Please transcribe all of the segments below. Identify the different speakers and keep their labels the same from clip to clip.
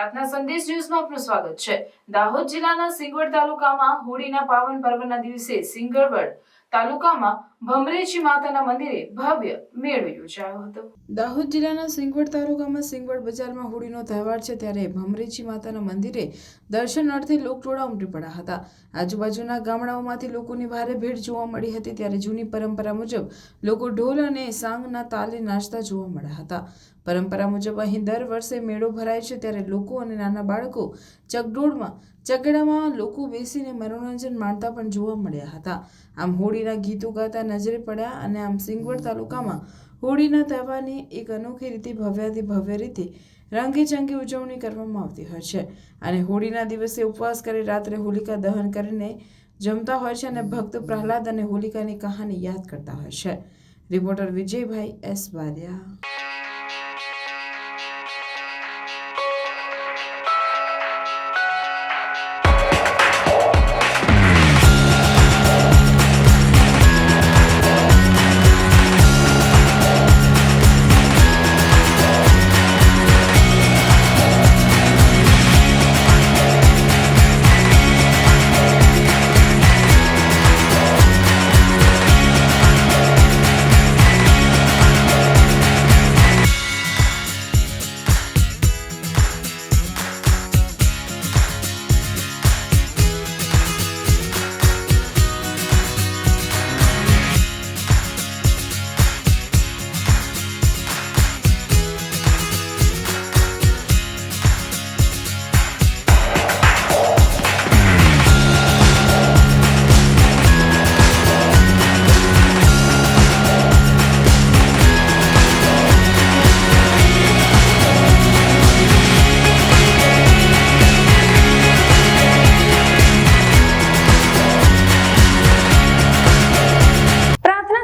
Speaker 1: પ્રાર્થના સંદેશ ન્યૂઝમાં આપનું સ્વાગત છે। દાહોદ જિલ્લાના સિંગવડ તાલુકામાં હોળીના પાવન પર્વના દિવસે સિંગવડ તાલુકામાં ભમરેજી માતાના મંદિરે ભવ્ય મેળો યોજાયો હતો। દાહોદ જિલ્લાના સિંગવડ તાલુકામાં સિંગવડ બજારમાં હોળીનો તહેવાર છે, ત્યારે ભમરેજી માતાના મંદિરે દર્શનાર્થે લોકટોળા ઉમટી પડ્યા હતા। આજુબાજુના ગામડાઓમાંથી લોકોની ભારે ભીડ જોવા મળી હતી, ત્યારે જૂની પરંપરા મુજબ લોકો ઢોલ અને સાંગના તાલે નાચતા જોવા મળ્યા હતા। પરંપરા મુજબ અહીં દર વર્ષે મેળો ભરાય છે, ત્યારે લોકો અને નાના બાળકો ચગડામાં લોકો બેસીને મનોરંજન માણતા પણ જોવા મળ્યા હતા। આમ હોળીના ગીતો ગાતા નજરે પડ્યા અને આમ સિંગવડ તાલુકામાં હોળીના તહેવારની એક અનોખી રીતે ભવ્યાથી ભવ્ય રીતે રંગેચંગે ઉજવણી કરવામાં આવતી હોય છે અને હોળીના દિવસે ઉપવાસ કરી રાત્રે હોલિકા દહન કરીને જમતા હોય છે અને ભક્ત પ્રહલાદ અને હોલિકાની કહાની યાદ કરતા હોય છે। Reporter Vijaybhai S Bariya.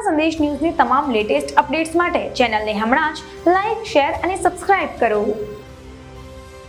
Speaker 2: સંદેશ ન્યૂઝની તમામ લેટેસ્ટ અપડેટ્સ માટે ચેનલને હમણાં જ લાઇક, શેર અને સબસ્ક્રાઇબ કરો।